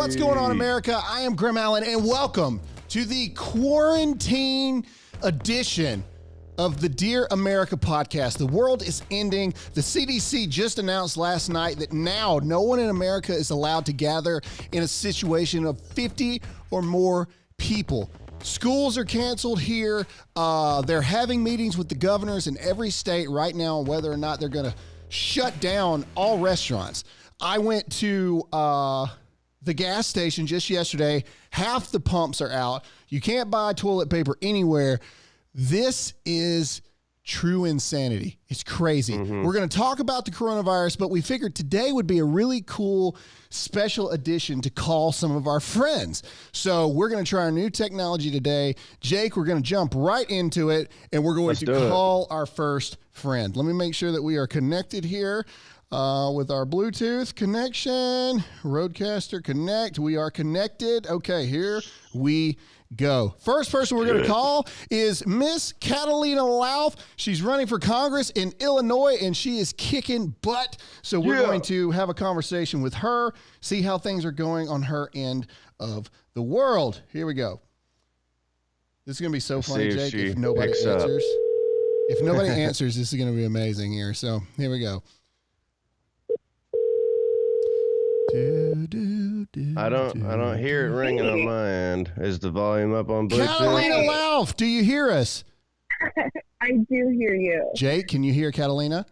What's going on, America? I am Grim Allen, and welcome to the quarantine edition of the Dear America podcast. The world is ending. The CDC just announced last night that now no one in America is allowed to gather in a situation of 50 or more people. Schools are canceled here. They're having meetings with the governors in every state right now on whether or not they're going to shut down all restaurants. I went to the gas station just yesterday. Half the pumps are out. You can't buy toilet paper anywhere. This is true insanity. It's crazy. We're going to talk about the coronavirus, but we figured today would be a really cool special edition to call some of our friends. So we're going to try our new technology today. Jake, we're going to jump right into it, and we're going to call our first friend. Let me make sure that we are connected here with our Bluetooth connection. Roadcaster Connect. We are connected. Okay, here we go. First person we're going to call is Miss Catalina Lauf. She's running for Congress in Illinois, and she is kicking butt. So we're going to have a conversation with her, see how things are going on her end of the world. Here we go. This is going to be so funny, Jake, if nobody answers. If nobody answers, this is going to be amazing here. So here we go. I don't hear it ringing on my end. Is the volume up on Bluetooth? Catalina Lauf, do you hear us? I do hear you. Jake, can you hear Catalina?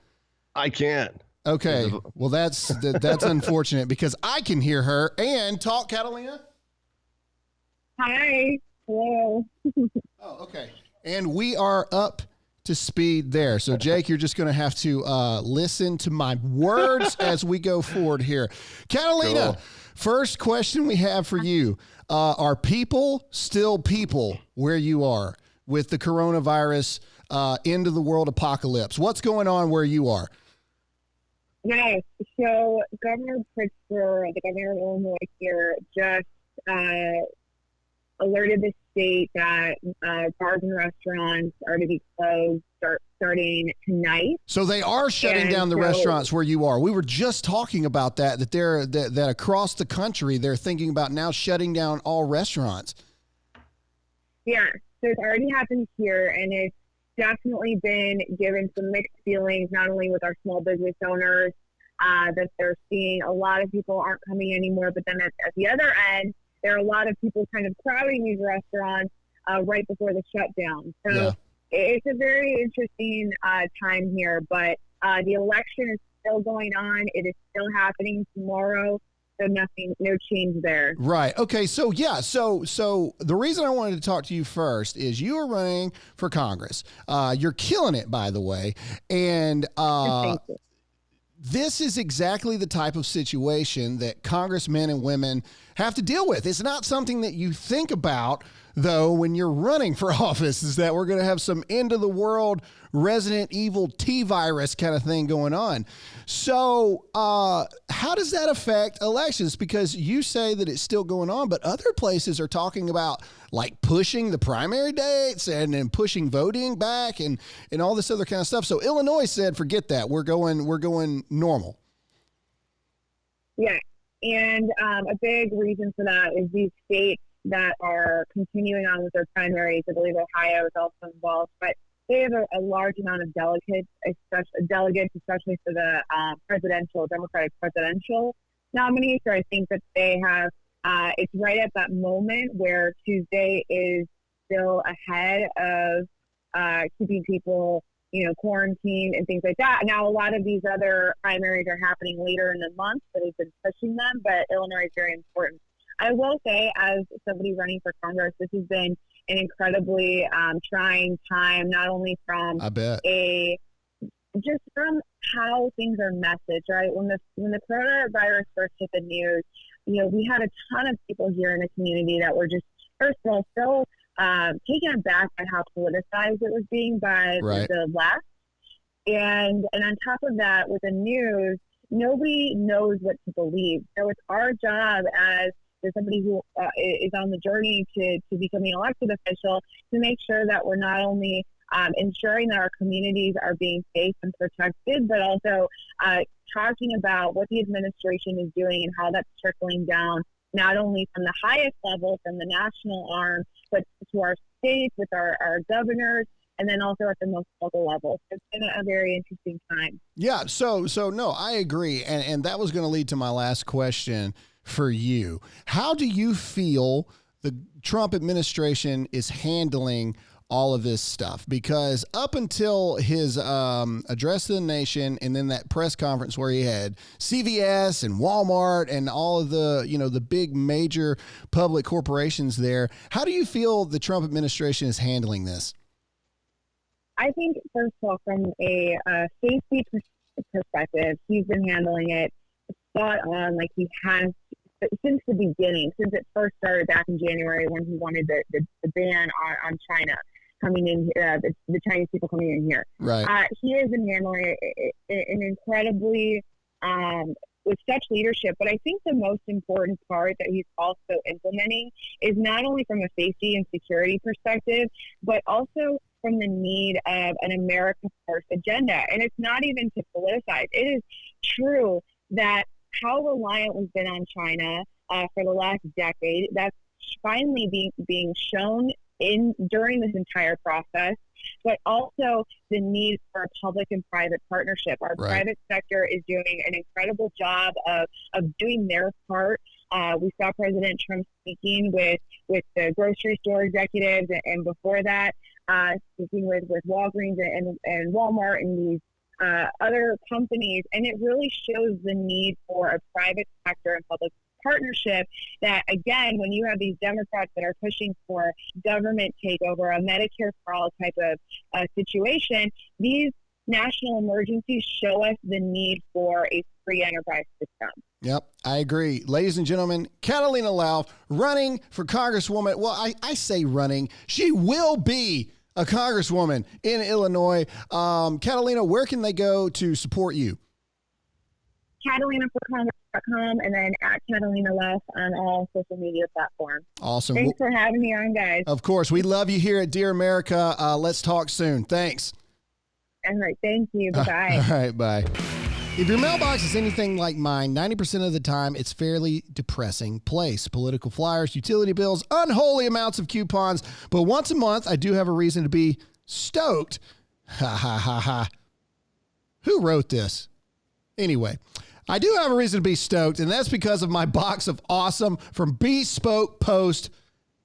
I can't. Okay, well that's unfortunate because I can hear her and talk. Catalina? Hi. Hello. Oh, okay. And we are up to speed there. So Jake, you're just going to have to listen to my words as we go forward here. Catalina, first question we have for you. Are people still people where you are with the coronavirus end of the world apocalypse? What's going on where you are? Yes. So Governor Pritzker, the governor of Illinois here, just alerted the state that bars and restaurants are to be closed starting tonight. So they are shutting down the restaurants where you are. We were just talking about that they're that across the country they're thinking about now shutting down all restaurants. Yeah, so it's already happened here, and it's definitely been given some mixed feelings, not only with our small business owners that they're seeing a lot of people aren't coming anymore, but then at the other end, there are a lot of people kind of crowding these restaurants right before the shutdown. So it's a very interesting time here, but the election is still going on. It is still happening tomorrow. So no change there. Right. Okay. So So the reason I wanted to talk to you first is you are running for Congress. You're killing it, by the way. And Thank you. This is exactly the type of situation that congressmen and women have to deal with. It's not something that you think about, though, when you're running for office, is that we're going to have some end of the world Resident Evil T-virus kind of thing going on. So how does that affect elections? Because you say that it's still going on, but other places are talking about like pushing the primary dates and then pushing voting back and all this other kind of stuff. So Illinois said, forget that. We're going normal. Yeah. And a big reason for that is these states that are continuing on with their primaries. I believe Ohio is also involved, but they have a large amount of delegates, especially for the Democratic presidential nominees. So I think that they have, it's right at that moment where Tuesday is still ahead of keeping people, quarantined and things like that. Now, a lot of these other primaries are happening later in the month, so they've been pushing them, but Illinois is very important. I will say, as somebody running for Congress, this has been an incredibly trying time, not only from just from how things are messaged, right? When the coronavirus first hit the news, we had a ton of people here in the community that were just, first of all, so taken aback by how politicized it was being by the left. And on top of that, with the news, nobody knows what to believe. So it's our job as somebody who is on the journey to becoming an elected official to make sure that we're not only ensuring that our communities are being safe and protected, but also talking about what the administration is doing and how that's trickling down not only from the highest level, from the national arm, but to our states with our governors, and then also at the most local level. So it's been a very interesting time. Yeah. So no, I agree. And that was going to lead to my last question for you. How do you feel the Trump administration is handling all of this stuff? Because up until his address to the nation and then that press conference where he had CVS and Walmart and all of the, the big major public corporations there, how do you feel the Trump administration is handling this? I think, first of all, from a safety perspective, he's been handling it spot on, like he has since the beginning, since it first started back in January when he wanted the ban on China coming in, the Chinese people coming in here. Right. He has been handling it in incredibly with such leadership. But I think the most important part that he's also implementing is not only from a safety and security perspective, but also from the need of an America First agenda. And it's not even to politicize. It is true that how reliant we've been on China for the last decade, that's finally being shown during this entire process, but also the need for a public and private partnership. Our private sector is doing an incredible job of doing their part. We saw President Trump speaking with the grocery store executives, and before that, speaking with Walgreens and Walmart and these other companies. And it really shows the need for a private sector and public partnership that, again, when you have these Democrats that are pushing for government takeover, a Medicare for all type of situation, these national emergencies show us the need for a free enterprise system. Yep, I agree. Ladies and gentlemen, Catalina Lauf running for Congresswoman. Well, I say running. She will be a Congresswoman in Illinois. Catalina, where can they go to support you? CatalinaForCongress.com and then at Catalina Lauf on all social media platforms. Awesome. Thanks for having me on, guys. Of course. We love you here at Dear America. Let's talk soon. Thanks. All right. Thank you. Bye-bye. All right. Bye. If your mailbox is anything like mine, 90% of the time, it's fairly depressing place. Political flyers, utility bills, unholy amounts of coupons. But once a month, I do have a reason to be stoked. Ha, ha, ha, ha. Who wrote this? Anyway, I do have a reason to be stoked, and that's because of my box of awesome from Bespoke Post.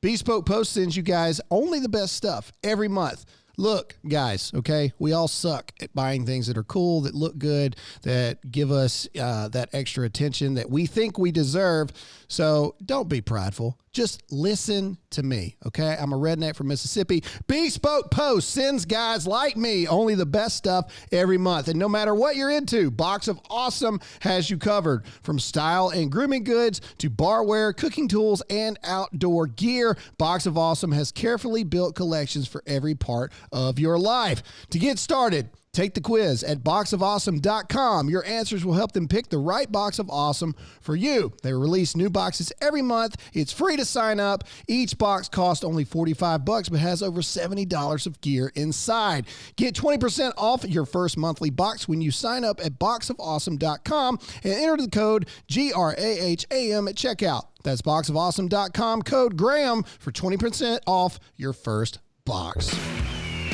Bespoke Post sends you guys only the best stuff every month. Look, guys, okay, we all suck at buying things that are cool, that look good, that give us that extra attention that we think we deserve. So don't be prideful. Just listen to me, okay? I'm a redneck from Mississippi. Bespoke Post sends guys like me only the best stuff every month. And no matter what you're into, Box of Awesome has you covered. From style and grooming goods to barware, cooking tools, and outdoor gear, Box of Awesome has carefully built collections for every part of your life. To get started, take the quiz at boxofawesome.com. Your answers will help them pick the right box of awesome for you. They release new boxes every month. It's free to sign up. Each box costs only $45, but has over $70 of gear inside. Get 20% off your first monthly box when you sign up at boxofawesome.com and enter the code GRAHAM at checkout. That's boxofawesome.com, code Graham for 20% off your first box.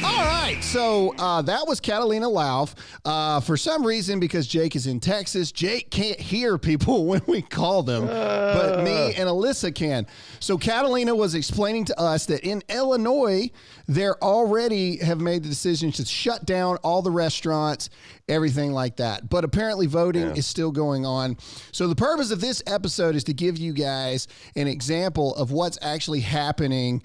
All right, so that was Catalina Lauf. For some reason, because Jake is in Texas, Jake can't hear people when we call them, but me and Alyssa can. So Catalina was explaining to us that in Illinois, they already have made the decision to shut down all the restaurants, everything like that. But apparently voting is still going on. So the purpose of this episode is to give you guys an example of what's actually happening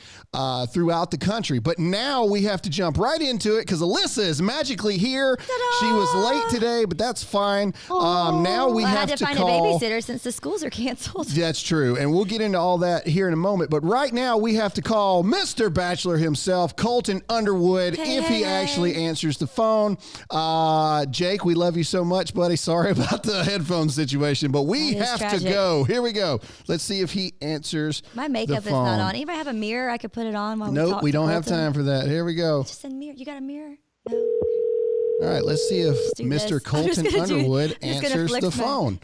throughout the country. But now we have to jump right into it because Alyssa is magically here. Ta-da! She was late today, but that's fine. Now we have to find call a babysitter since the schools are canceled. That's true. And we'll get into all that here in a moment. But right now we have to call Mr. Bachelor himself, Colton Underwood, if he actually answers the phone. Jake, we love you so much, buddy. Sorry about the headphone situation, but we have to go. Here we go. Let's see if he answers. My makeup is not on. Anybody have a mirror I could put it on while we talk? Nope, we don't have time for that. Here we go. Just a mirror. You got a mirror? No. All right, let's see if Mr. Colton Underwood answers the phone.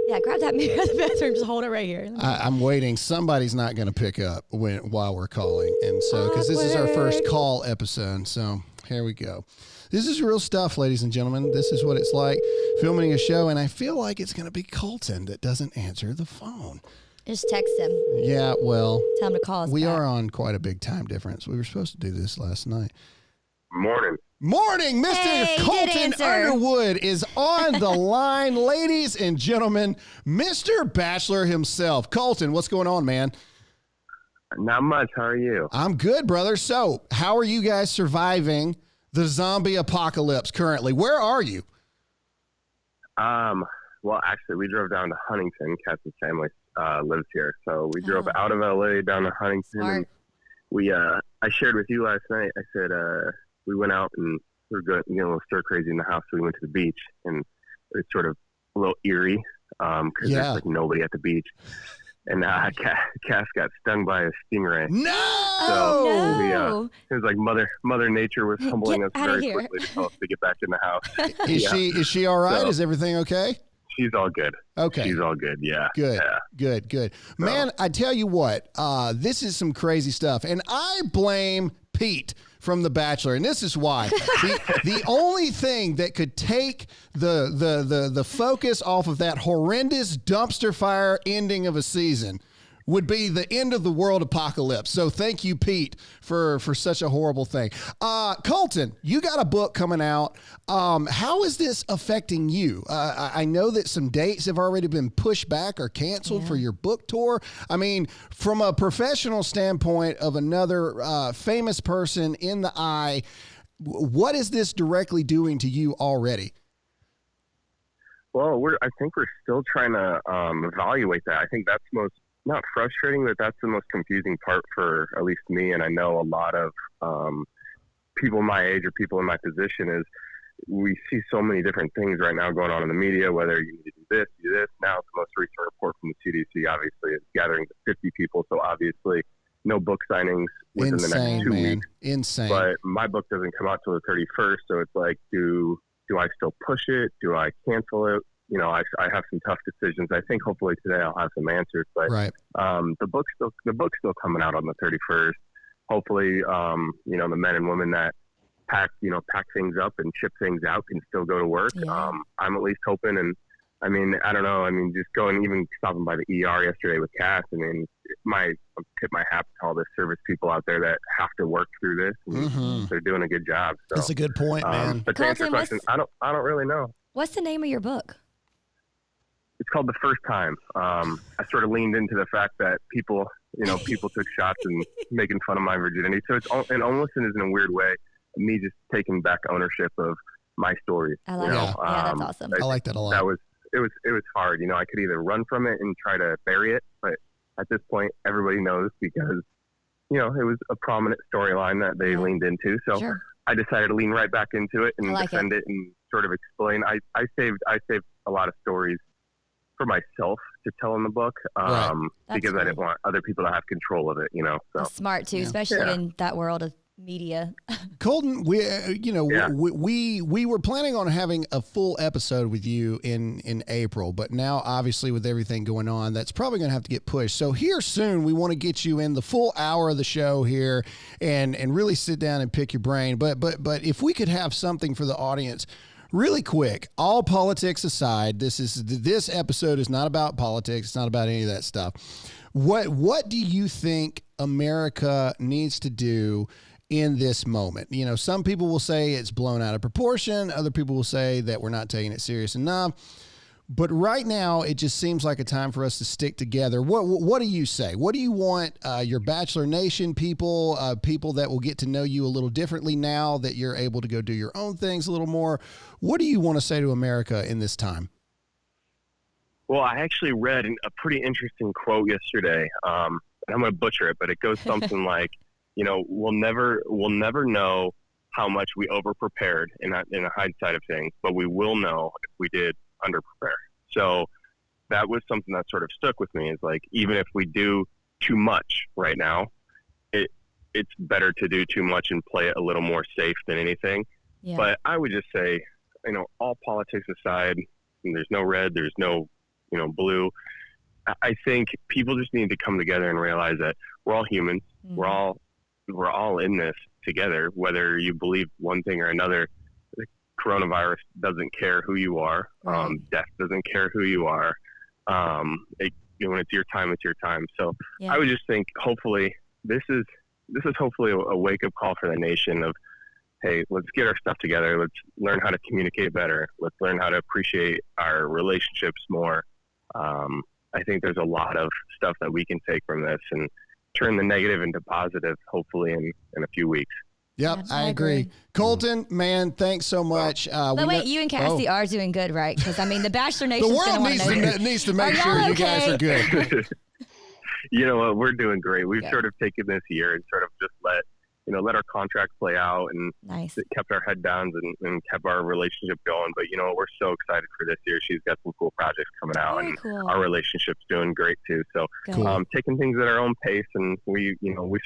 Yeah, grab that mirror at the bathroom. Just hold it right here. I'm waiting. Somebody's not going to pick up while we're calling. And so, because this is our first call episode. So here we go. This is real stuff, ladies and gentlemen. This is what it's like filming a show. And I feel like it's going to be Colton that doesn't answer the phone. Just text him. Yeah, well, Tell him to call us we back. are on quite a big time difference. We were supposed to do this last night. Morning. Mr. Hey, good Colton answer. Underwood is on the line. Ladies and gentlemen, Mr. Bachelor himself. Colton, what's going on, man? Not much. How are you? I'm good, brother. So, how are you guys surviving the zombie apocalypse currently? Where are you? Well, actually, we drove down to Huntington. Cass's family lives here. So we drove out of LA down to Huntington. Smart. And I shared with you last night. I said, we went out and we were going, a little stir crazy in the house. So we went to the beach, and it was sort of a little eerie because there's like nobody at the beach. And Cass got stung by a stingray. No! So no. it was like Mother Nature was humbling us outta very here. quickly to tell us to get back in the house. Is she all right? So- Is everything okay? She's all good. Okay. She's all good. Yeah. Good, Yeah. good. Man, I tell you what, this is some crazy stuff. And I blame Pete from The Bachelor. And this is why. The only thing that could take the focus off of that horrendous dumpster fire ending of a season would be the end of the world apocalypse. So thank you, Pete, for such a horrible thing. Colton, you got a book coming out. How is this affecting you? I know that some dates have already been pushed back or canceled for your book tour. I mean, from a professional standpoint of another famous person in the eye, what is this directly doing to you already? Well, I think we're still trying to evaluate that. I think that's not frustrating, but that's the most confusing part for at least me. And I know a lot of people my age or people in my position is we see so many different things right now going on in the media, whether you need to do this, do this. Now, the most recent report from the CDC obviously is gathering 50 people. So obviously no book signings within the next 2 weeks. Insane. But my book doesn't come out till the 31st. So it's like, do I still push it? Do I cancel it? You know, I have some tough decisions. I think hopefully today I'll have some answers. But Right. the book's still coming out on the 31st. Hopefully, you know, the men and women that pack things up and ship things out can still go to work. Yeah. I'm at least hoping. And I mean, I don't know. I mean, just even stopping by the ER yesterday with Cass. I mean, I tip my hat to all the service people out there that have to work through this. And they're doing a good job. So, That's a good point, man. But to answer your Colton, question, I don't really know. What's the name of your book? It's called The First Time. I sort of leaned into the fact that people took shots and making fun of my virginity. So it's almost in a weird way, me just taking back ownership of my story. I like it. Yeah, that's awesome. I like that a lot. It was hard. You know, I could either run from it and try to bury it, but at this point, everybody knows because, you know, it was a prominent storyline that they leaned into. So Sure. I decided to lean right back into it and defend it and sort of explain. I saved a lot of stories for myself to tell in the book because I didn't want other people to have control of it, you know. So That's smart too, especially in that world of media. Colton, we were planning on having a full episode with you in April, but now obviously with everything going on, that's probably going to have to get pushed. So here soon, we want to get you in the full hour of the show here and really sit down and pick your brain. But if we could have something for the audience really quick, all politics aside, this episode is not about politics. It's not about any of that stuff. What do you think America needs to do in this moment? You know, some people will say it's blown out of proportion. Other people will say that we're not taking it serious enough. But right now, it just seems like a time for us to stick together. What do you say? What do you want your Bachelor Nation people, people that will get to know you a little differently now that you're able to go do your own things a little more? What do you want to say to America in this time? Well, I actually read a pretty interesting quote yesterday. I'm going to butcher it, but it goes something like, you know, we'll never know how much we over-prepared in the hindsight of things, but we will know if we did under-prepare. So that was something that sort of stuck with me, is like, even if we do too much right now, it's better to do too much and play it a little more safe than anything. Yeah. But I would just say, you know, all politics aside, there's no red, there's no blue. I think people just need to come together and realize that we're all humans. Mm-hmm. We're all in this together, whether you believe one thing or another. The coronavirus doesn't care who you are. Right. Death doesn't care who you are. When it's your time, it's your time. So Yeah. I would just think, hopefully, this is hopefully a wake up call for the nation of, hey, let's get our stuff together. Let's learn how to communicate better. Let's learn how to appreciate our relationships more. I think there's a lot of stuff that we can take from this and turn the negative into positive, hopefully in a few weeks. Yep, Yeah, I I agree. agree. Colton, man, thanks so much. But wait, you and Cassie are doing good, right? Because, I mean, the Bachelor Nation's the going to world want to know. needs to make Are sure y'all you guys are good. You know what? We're doing great. We've Good. sort of taken this year and sort of just let our contract play out and Nice. kept our head down and kept our relationship going. But, we're so excited for this year. She's got some cool projects coming out, Very and cool. our relationship's doing great too. So, Good. taking things at our own pace, and we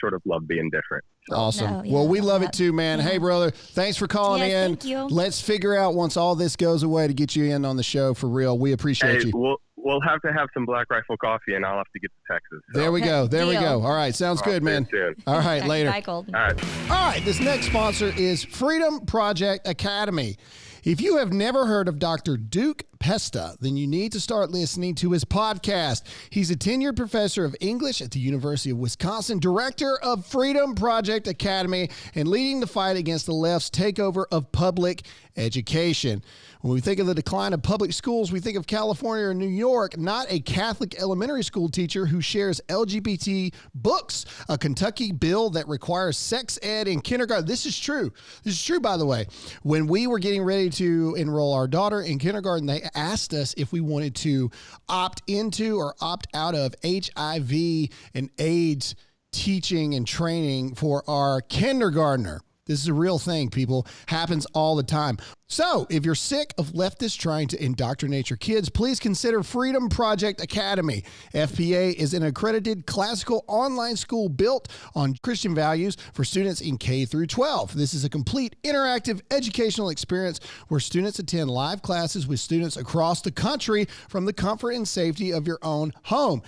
sort of love being different. So. Awesome. No, yeah, well, we I love love it too, man. Yeah. Hey, brother, thanks for calling Yes, in. thank you. Let's figure out once all this goes away to get you in on the show for real. We appreciate Hey, you. we'll have to have some Black Rifle coffee, and I'll have to get to Texas. So. There we go. There we Deal. go. All right. Sounds good, man. Soon. All right. Later. Bye, Colton. All right. All right, this next sponsor is Freedom Project Academy. If you have never heard of Dr. Duke Pesta, then you need to start listening to his podcast. He's a tenured professor of English at the University of Wisconsin, director of Freedom Project Academy, and leading the fight against the left's takeover of public education. When we think of the decline of public schools, we think of California or New York, not a Catholic elementary school teacher who shares LGBT books, a Kentucky bill that requires sex ed in kindergarten. This is true. This is true, by the way. When we were getting ready to enroll our daughter in kindergarten, they asked us if we wanted to opt into or opt out of HIV and AIDS teaching and training for our kindergartner. This is a real thing, people. Happens all the time. So if you're sick of leftists trying to indoctrinate your kids, please consider Freedom Project Academy. FPA is an accredited classical online school built on Christian values for students in K through 12. This is a complete interactive educational experience where students attend live classes with students across the country from the comfort and safety of your own home.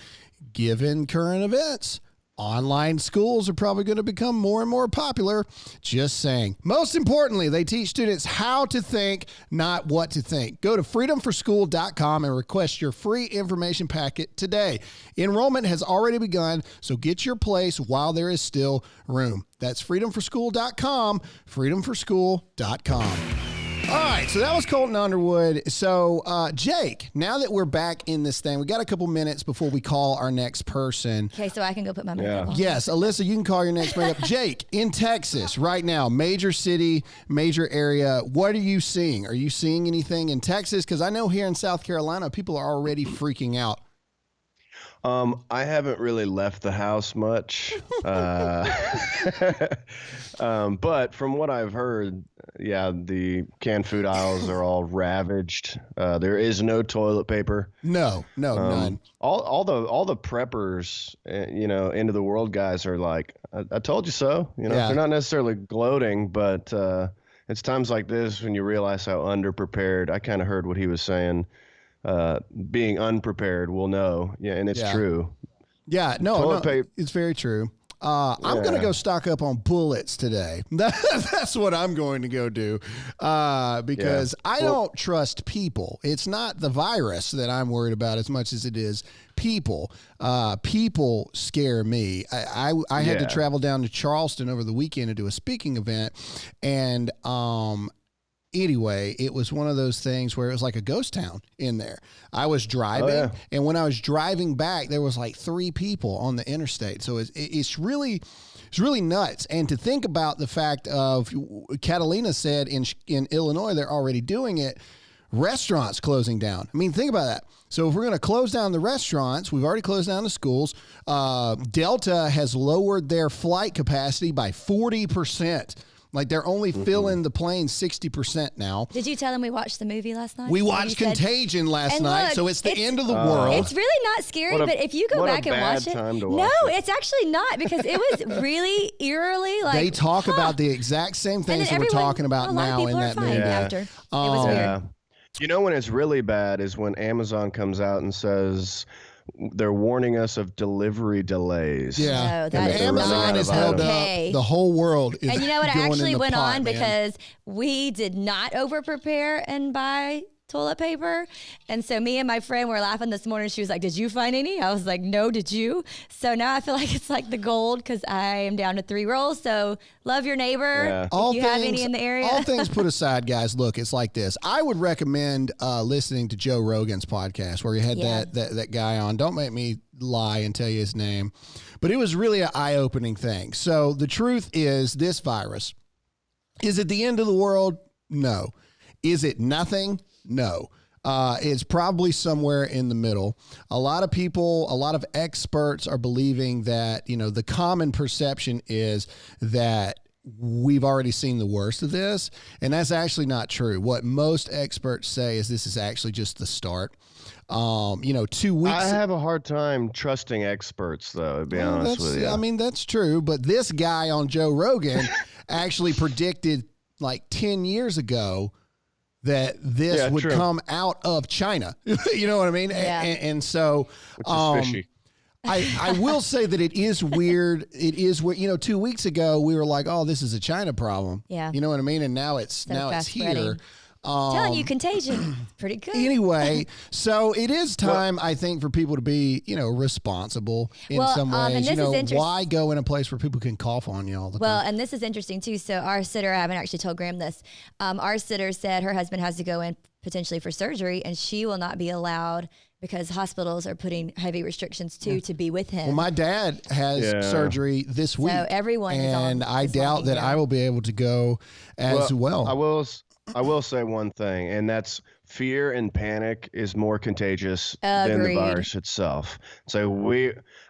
Given current events, online schools are probably going to become more and more popular. Just saying. Most importantly, they teach students how to think, not what to think. Go to freedomforschool.com and request your free information packet today. Enrollment has already begun, so get your place while there is still room. That's freedomforschool.com, freedomforschool.com. All right, so that was Colton Underwood. So, Jake, now that we're back in this thing, we got a couple minutes before we call our next person. Okay, so I can go put my makeup on. Yes, Alyssa, you can call your next makeup. Jake, in Texas right now, major city, major area, what are you seeing? Are you seeing anything in Texas? Because I know here in South Carolina, people are already freaking out. I haven't really left the house much, but from what I've heard, yeah, the canned food aisles are all ravaged. There is no toilet paper. No, none. All the preppers, end of the world guys are like, I told you so. Yeah. They're not necessarily gloating, but it's times like this when you realize how underprepared. I kind of heard what he was saying. Being unprepared will know. Yeah, and it's true. Yeah, Toilet paper. It's very true. I'm going to go stock up on bullets today. That's what I'm going to go do because I don't trust people. It's not the virus that I'm worried about as much as it is people. People scare me. I had to travel down to Charleston over the weekend to do a speaking event, and anyway, it was one of those things where it was like a ghost town in there. I was driving, and when I was driving back, there was like 3 people on the interstate. So it's really nuts. And to think about the fact of, Catalina said in Illinois, they're already doing it, restaurants closing down. I mean, think about that. So if we're going to close down the restaurants, we've already closed down the schools. Delta has lowered their flight capacity by 40%. Like they're only filling the plane 60% now. Did you tell them we watched the movie last night? We watched Contagion last night, look, so it's the end of the world. It's really not scary, but if you go back and watch it, no, it's actually not, because it was really eerily like. They talk about the exact same things that we're talking about now in that movie. After. It was weird. You know when it's really bad is when Amazon comes out and says they're warning us of delivery delays. Yeah, No, that is Amazon is held okay. up. The whole world is. And you know what? I going actually in the went pot, on man. because we did not over prepare and buy toilet paper. And so me and my friend were laughing this morning. She was like, did you find any? I was like, no, did you? So now I feel like it's like the gold because I am down to 3 rolls. So love your neighbor. Yeah. If you have any in the area. All things put aside, guys, look, it's like this. I would recommend listening to Joe Rogan's podcast where he had that guy on. Don't make me lie and tell you his name. But it was really an eye-opening thing. So the truth is this virus, is it the end of the world? No. Is it nothing? No. It's probably somewhere in the middle. A lot of people, a lot of experts are believing that, the common perception is that we've already seen the worst of this. And that's actually not true. What most experts say is this is actually just the start. 2 weeks. I have a hard time trusting experts, though, to be honest with you. I mean, that's true. But this guy on Joe Rogan actually predicted like 10 years ago that this would come out of China. You know what I mean? Yeah. And so Which is fishy. I will say that it is weird. It is weird. 2 weeks ago, we were like, oh, this is a China problem. Yeah. You know what I mean? And now it's fast here. spreading. Telling you, contagion. Pretty good. Anyway, so it is time, I think, for people to be, responsible in some ways. And this is interesting. Why go in a place where people can cough on you all the time? Well, and this is interesting too. So our sitter, I haven't actually told Graham this. Our sitter said her husband has to go in potentially for surgery, and she will not be allowed because hospitals are putting heavy restrictions to be with him. Well, my dad has surgery this week. So everyone is on. And I doubt that I will be able to go as well. I will say one thing, and that's fear and panic is more contagious than the virus itself. So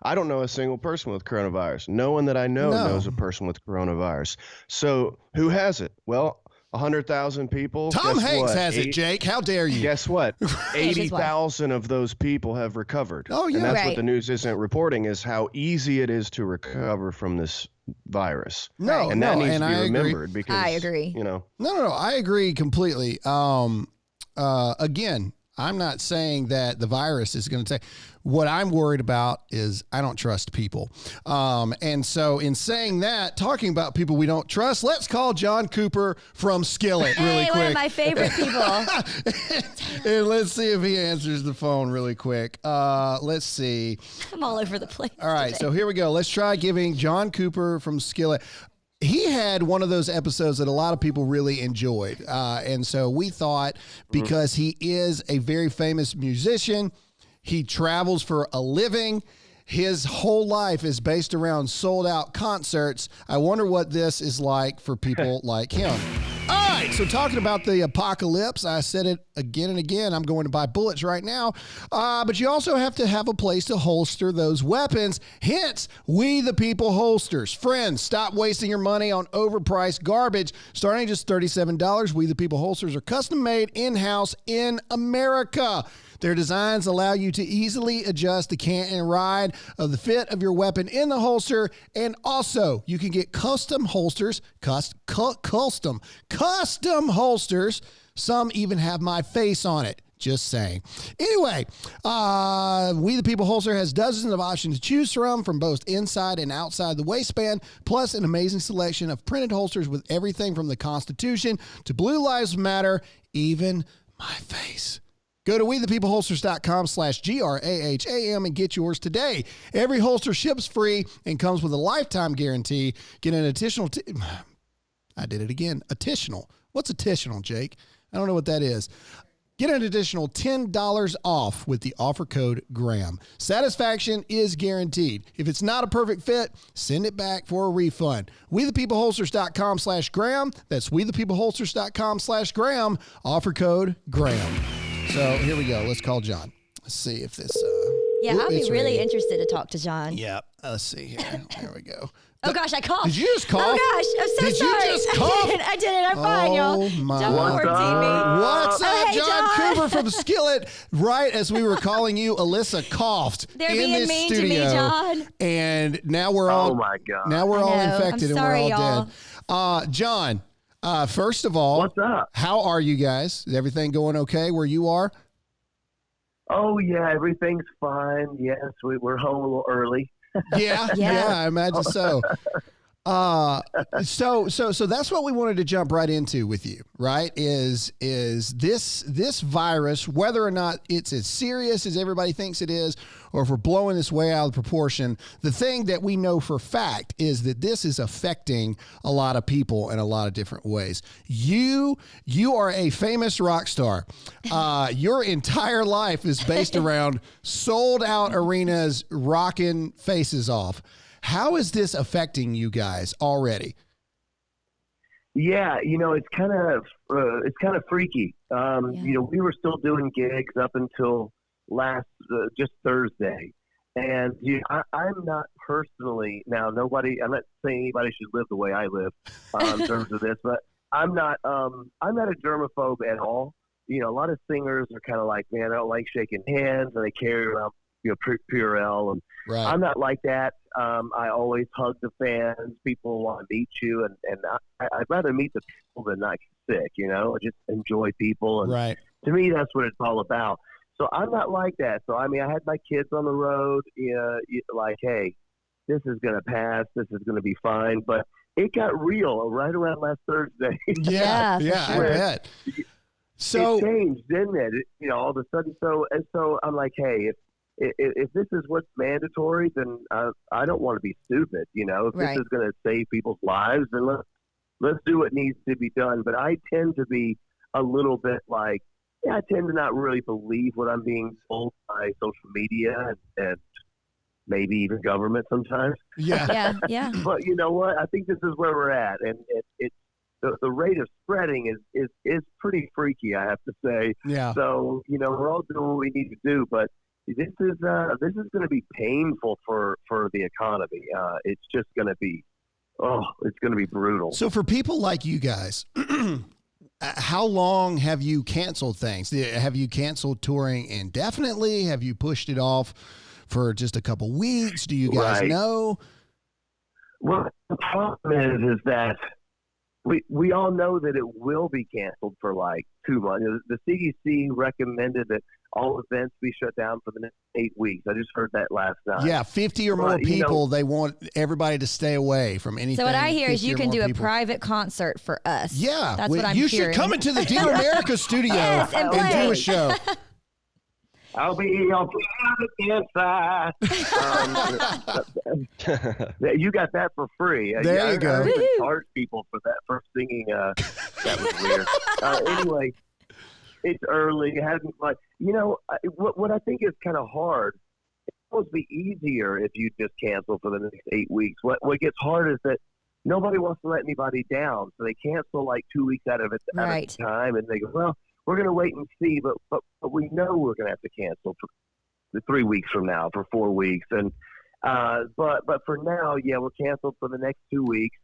I don't know a single person with coronavirus. No one that I know knows a person with coronavirus. So who has it? Well, 100,000 people. Tom Hanks has it, Jake. How dare you? Guess what? 80,000 of those people have recovered. Oh, yeah. And that's what the news isn't reporting is how easy it is to recover from this virus. And that needs to be remembered because I agree. No, I agree completely. Again, I'm not saying that the virus is going to take. What I'm worried about is I don't trust people. And so in saying that, talking about people we don't trust, let's call John Cooper from Skillet really quick. One of my favorite people. And let's see if he answers the phone really quick. Let's see. I'm all over the place. All right, so here we go. Let's try giving John Cooper from Skillet. He had one of those episodes that a lot of people really enjoyed. And so we thought because he is a very famous musician, he travels for a living, his whole life is based around sold out concerts. I wonder what this is like for people like him. All right, so talking about the apocalypse, I said it again and again. I'm going to buy bullets right now. But you also have to have a place to holster those weapons. Hence, We the People holsters. Friends, stop wasting your money on overpriced garbage. Starting at just $37, We the People holsters are custom made in-house in America. Their designs allow you to easily adjust the cant and ride of the fit of your weapon in the holster. And also, you can get custom holsters, custom holsters. Some even have my face on it. Just saying. Anyway, We the People holster has dozens of options to choose from both inside and outside the waistband, plus an amazing selection of printed holsters with everything from the Constitution to Blue Lives Matter, even my face. Go to wethepeopleholsters.com/GRAHAM and get yours today. Every holster ships free and comes with a lifetime guarantee. Get an additional... I did it again. Additional. What's additional, Jake? I don't know what that is. Get an additional $10 off with the offer code GRAHAM. Satisfaction is guaranteed. If it's not a perfect fit, send it back for a refund. wethepeopleholsters.com/GRAHAM. That's wethepeopleholsters.com/GRAHAM. Offer code GRAHAM. So here we go. Let's call John. Let's see if this... I'll be really interested to talk to John. Yeah. Let's see here. There we go. Oh, gosh, I coughed. Did you just cough? Oh, gosh, I'm so sorry. sorry. Did you just cough? I did it. I'm fine, y'all. Oh, my. Don't quarantine me. What's up, hey, John Cooper from Skillet? Right as we were calling you, Alyssa coughed They're in being this mean studio. to me, John. And now we're all... Oh, my God. Now we're all infected I'm sorry, and we're all y'all. dead. John... First of all, What's up? How are you guys? Is everything going okay where you are? Oh, yeah, everything's fine. Yes, we're home a little early. Yeah, I imagine so. So that's what we wanted to jump right into with you, right? Is this virus, whether or not it's as serious as everybody thinks it is, or if we're blowing this way out of proportion, the thing that we know for fact is that this is affecting a lot of people in a lot of different ways. You are a famous rock star. Your entire life is based around sold out arenas, rocking faces off. How is this affecting you guys already? Yeah, it's kind of freaky. We were still doing gigs up until last just Thursday, and I'm not personally now. I'm not saying anybody should live the way I live in terms of this, but I'm not a germaphobe at all. A lot of singers are kind of like, man, I don't like shaking hands, and they carry around Purell, and right. I'm not like that. I always hug the fans. People want to meet you, and I'd rather meet the people than not get sick. Just enjoy people, and right. To me, that's what it's all about. So I'm not like that. So I had my kids on the road. Like, hey, this is gonna pass. This is gonna be fine. But it got real right around last Thursday. Yeah, I bet. So it changed, didn't it? All of a sudden. So I'm like, hey, if this is what's mandatory, then I don't want to be stupid. If right. this is going to save people's lives, then let's do what needs to be done. But I tend to be a little bit like, I tend to not really believe what I'm being told by social media and maybe even government sometimes. Yeah. But you know what? I think this is where we're at, and the rate of spreading is pretty freaky, I have to say. Yeah. So we're all doing what we need to do, but this is going to be painful for the economy. It's just going to be, it's going to be brutal. So for people like you guys, how long have you canceled things? Have you canceled touring indefinitely? Have you pushed it off for just a couple weeks? Do you guys know? Well, the problem is that we all know that it will be canceled for like 2 months. The CDC recommended that all events be shut down for the next 8 weeks. I just heard that last night. Yeah, 50 or more people. They want everybody to stay away from anything. So what I hear is you can do a people. private concert for us. Yeah, that's what I'm you hearing. should come into the Dear America studio and do a show. I'll be on the inside. You got that for free. There you go. I charge people for that, for singing. That was weird. Anyway, it's early. It hasn't like what I think is kind of hard. It's supposed to be easier if you just cancel for the next 8 weeks. What gets hard is that nobody wants to let anybody down, so they cancel like 2 weeks out of a time, and they go, well, we're going to wait and see, but we know we're going to have to cancel for the 3 weeks from now, for 4 weeks, and but for now, we're canceled for the next 2 weeks,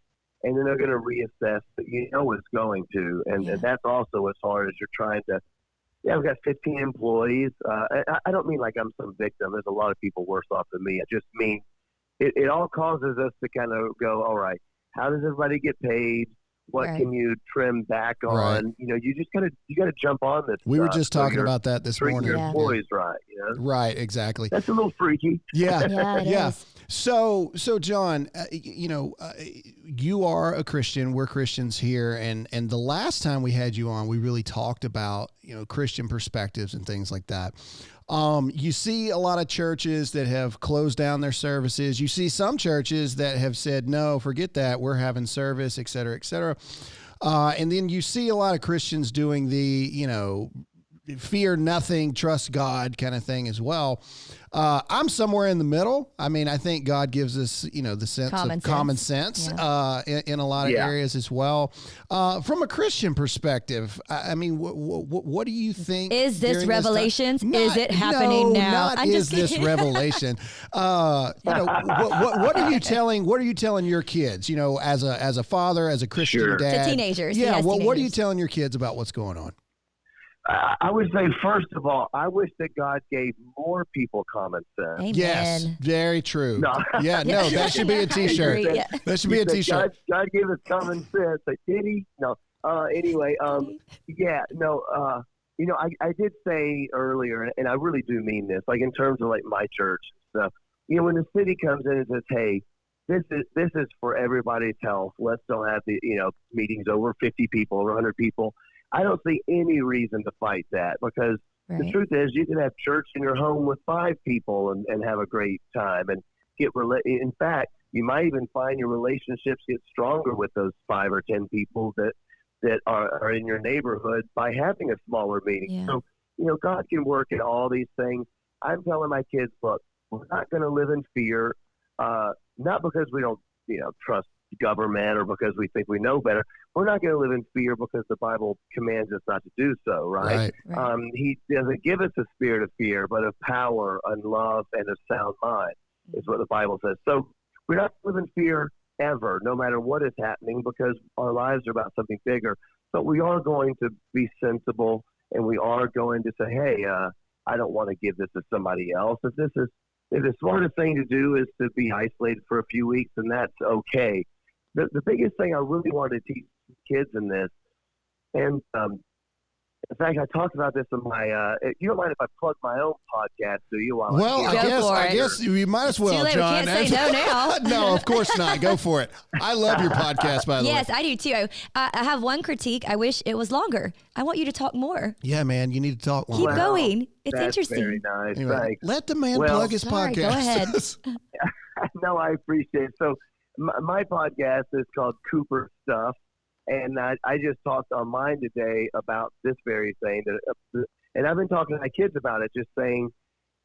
and then they're going to reassess. But it's going to, and that's also as hard as you're trying to. Yeah, we've got 15 employees. I don't mean like I'm some victim. There's a lot of people worse off than me. I just mean it all causes us to kind of go, all right, how does everybody get paid? What can you trim back on? Right. You just gotta jump on this. We were just talking about that this morning. Your employees right. Right, exactly. That's a little freaky. Yeah, yeah. So John, you are a Christian. We're Christians here, and the last time we had you on, we really talked about Christian perspectives and things like that. You see a lot of churches that have closed down their services. You see some churches that have said, no, forget that. We're having service, et cetera, et cetera. And then you see a lot of Christians doing the, fear nothing, trust God kind of thing as well. I'm somewhere in the middle. I mean, I think God gives us, the sense of common sense in a lot of areas as well. From a Christian perspective, I mean, what do you think? Is this Revelations? Is it happening now? Not is this Revelation? What are you telling? What are you telling your kids? As a father, as a Christian dad, to teenagers. Yeah. What are you telling your kids about what's going on? I would say, first of all, I wish that God gave more people common sense. Amen. Yes, very true. No. Yeah, no, that should be a T-shirt. That should be a T-shirt. God gave us common sense. Like, did he? No. Anyway, yeah, no, I did say earlier, and I really do mean this, like in terms of like my church and stuff, when the city comes in and says, hey, this is for everybody's health. Let's don't have the, meetings over 50 people or 100 people. I don't see any reason to fight that because the truth is you can have church in your home with 5 people and have a great time and in fact, you might even find your relationships get stronger with those 5 or 10 people that are in your neighborhood by having a smaller meeting. Yeah. So, God can work in all these things. I'm telling my kids, look, we're not going to live in fear, not because we don't, trust government or because we think we know better. We're not going to live in fear because the Bible commands us not to do so, right? He doesn't give us a spirit of fear, but of power and love and of sound mind is what the Bible says. So we're not living in fear ever, no matter what is happening, because our lives are about something bigger. But we are going to be sensible, and we are going to say, hey, I don't want to give this to somebody else. If the smartest thing to do is to be isolated for a few weeks, then that's okay. The biggest thing I really wanted to teach kids in this, and in fact, I talked about this in my. You don't mind if I plug my own podcast, do you? I guess you might as well, John. We can't say no now. No, of course not. Go for it. I love your podcast, by the way. Yes, I do too. I have one critique. I wish it was longer. I want you to talk more. Yeah, man, you need to talk more. Keep going. It's that's interesting. Very nice. Anyway, let the man plug his podcast. Go ahead. No, I appreciate it. So my podcast is called Cooper Stuff. And I just talked on mine today about this very thing. And I've been talking to my kids about it, just saying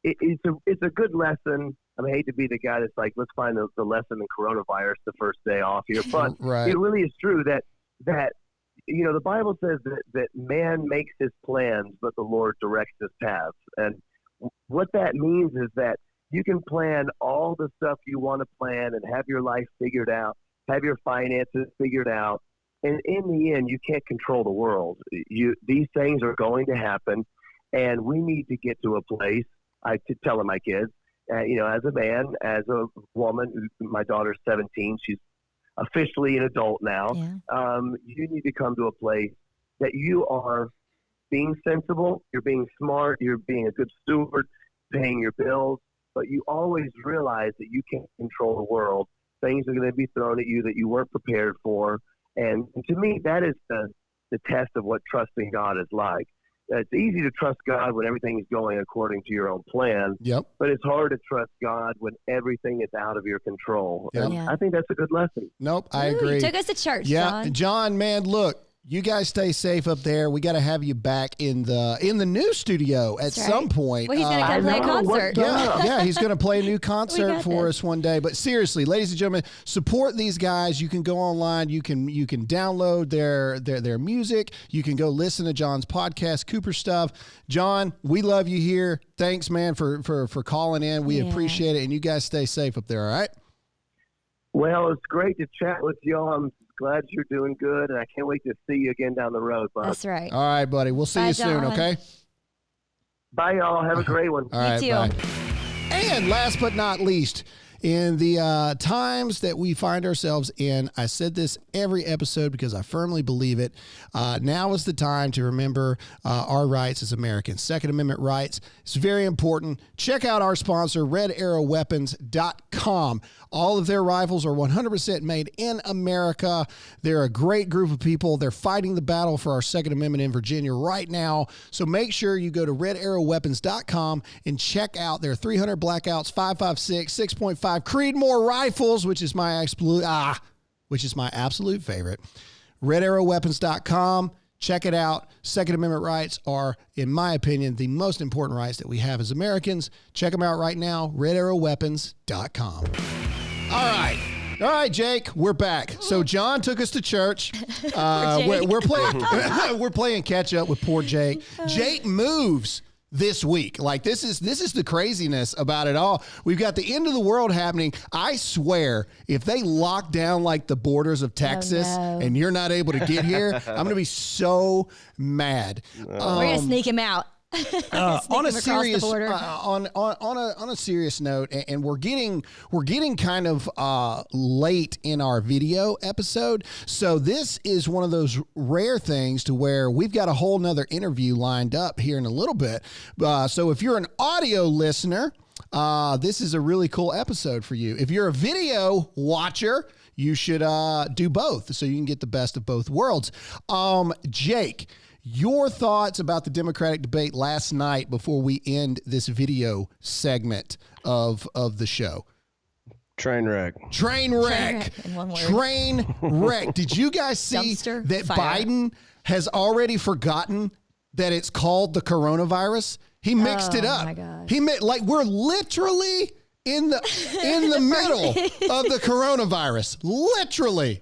it's a good lesson. I hate to be the guy that's like, let's find the lesson in coronavirus the first day off here. But It really is true that the Bible says that man makes his plans, but the Lord directs his paths. And what that means is that you can plan all the stuff you want to plan and have your life figured out, have your finances figured out. And in the end, you can't control the world. These things are going to happen, and we need to get to a place. I keep telling my kids, as a man, as a woman, my daughter's 17, she's officially an adult now. Yeah. You need to come to a place that you are being sensible, you're being smart, you're being a good steward, paying your bills, but you always realize that you can't control the world. Things are going to be thrown at you that you weren't prepared for. And to me, that is the test of what trusting God is like. It's easy to trust God when everything is going according to your own plan. Yep. But it's hard to trust God when everything is out of your control. Yep. And I think that's a good lesson. Nope, I agree. You took us to church, John. John, man, look. You guys stay safe up there. We got to have you back in the new studio at some point. Well, he's going to come play a concert. Yeah, he's going to play a new concert for us one day. But seriously, ladies and gentlemen, support these guys. You can go online. You can download their music. You can go listen to John's podcast, Cooper Stuff. John, we love you here. Thanks, man, for calling in. We appreciate it. And you guys stay safe up there, all right? Well, it's great to chat with y'all. I'm glad you're doing good, and I can't wait to see you again down the road, bud. That's right. All right, buddy. We'll see you soon, okay? Bye, y'all. Have a great one. All right, you too. Bye. And last but not least, in the times that we find ourselves in, I said this every episode because I firmly believe it. Now is the time to remember our rights as Americans. Second Amendment rights. It's very important. Check out our sponsor, RedArrowWeapons.com. All of their rifles are 100% made in America. They're a great group of people. They're fighting the battle for our Second Amendment in Virginia right now. So make sure you go to RedArrowWeapons.com and check out their 300 Blackouts, 5.56, 6.5 Creedmoor rifles, which is my absolute favorite. RedArrowWeapons.com. Check it out. Second Amendment rights are, in my opinion, the most important rights that we have as Americans. Check them out right now. RedArrowWeapons.com. All right, Jake, we're back. So John took us to church. We're playing catch up with poor Jake. Jake moves this week. Like this is the craziness about it all. We've got the end of the world happening. I swear, if they lock down like the borders of Texas and you're not able to get here, I'm going to be so mad. We're going to sneak him out. On a them across the serious border. on a serious note, and we're getting kind of late in our video episode, so this is one of those rare things to where we've got a whole nother interview lined up here in a little bit. So if you're an audio listener, this is a really cool episode for you. If you're a video watcher, you should do both so you can get the best of both worlds. Jake, your thoughts about the Democratic debate last night before we end this video segment of the show? Train wreck. Train wreck. In one word. Train wreck. Did you guys see Dumpster that fire. Biden has already forgotten that it's called the coronavirus? He mixed it up. My God. Like we're literally in the middle of the coronavirus. Literally.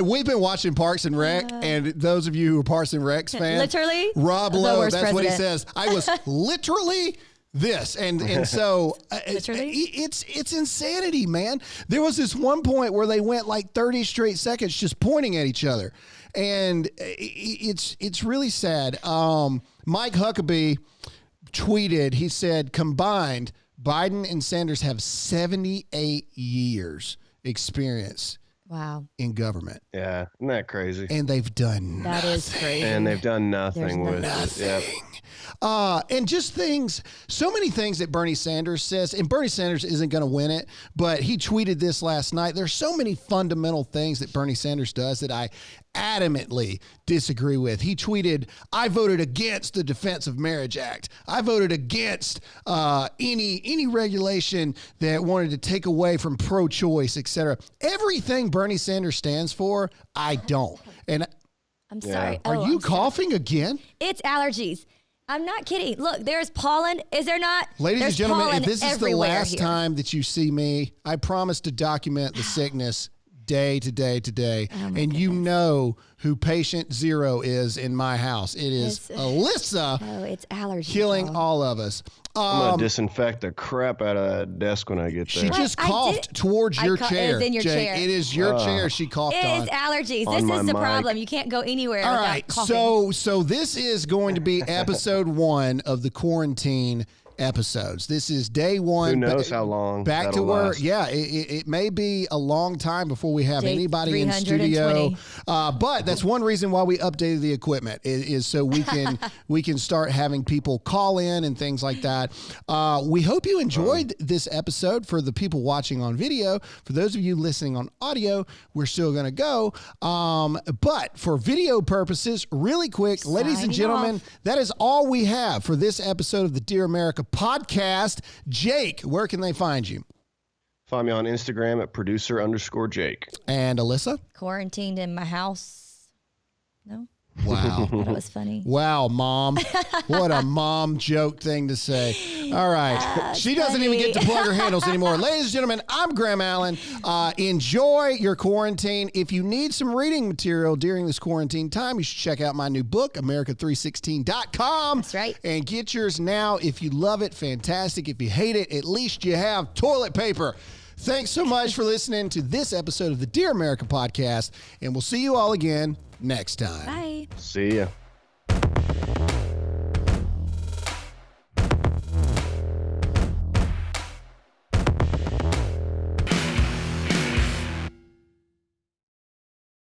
We've been watching Parks and Rec, and those of you who are Parks and Rec fans, Literally, Rob the Lowe, worst that's what he president. says. I was literally this, and so Literally? it's insanity, man. There was this one point where they went like 30 straight seconds just pointing at each other, and it's really sad. Mike Huckabee tweeted, he said, combined, Biden and Sanders have 78 years experience Wow. in government. Yeah, isn't that crazy? And they've done That is crazy. And they've done nothing There's with nothing. it. Yep. And just things, so many things that Bernie Sanders says, and Bernie Sanders isn't going to win it, but he tweeted this last night. There's so many fundamental things that Bernie Sanders does that I adamantly disagree with. He tweeted, I voted against the Defense of Marriage Act. I voted against any regulation that wanted to take away from pro-choice, etc. Everything Bernie Sanders stands for, I don't. And I'm sorry. are Oh, you I'm sorry. coughing again? It's allergies. I'm not kidding. Look, there's pollen. Is there not? Ladies There's and gentlemen, pollen if this is the everywhere last here. time that you see me, I promise to document the sickness day to day to day. And you know who patient zero is in my house. It is It's- Alyssa Oh, it's allergies. killing y'all. all of us. I'm going to disinfect the crap out of that desk when I get She there. just I did- coughed towards I your ca- it chair. is in your Jake. chair. It is your chair she coughed It on. is allergies. On This my is the mic. problem. You can't go anywhere All without right, coughing. so this is going to be episode 1 of the quarantine episodes. This is day 1. Who knows how long Back to that'll work. last. Yeah, it may be a long time before we have Day anybody in studio. 320. But that's one reason why we updated the equipment is so we can start having people call in and things like that. We hope you enjoyed this episode. For the people watching on video, for those of you listening on audio, we're still going to go. But for video purposes, really quick, ladies and Signing gentlemen, off. that is all we have for this episode of the Dear America podcast. Jake, where can they find you? Find me on Instagram at producer_Jake. And Alyssa? Quarantined in my house. No? Wow. Thought it was funny. Wow, Mom. What a mom joke thing to say. All right. She doesn't even get to plug her handles anymore. Ladies and gentlemen, I'm Graham Allen. Enjoy your quarantine. If you need some reading material during this quarantine time, you should check out my new book, America316.com. That's right. And get yours now. If you love it, fantastic. If you hate it, at least you have toilet paper. Thanks so much for listening to this episode of the Dear America podcast, and we'll see you all again next time. Bye. See ya.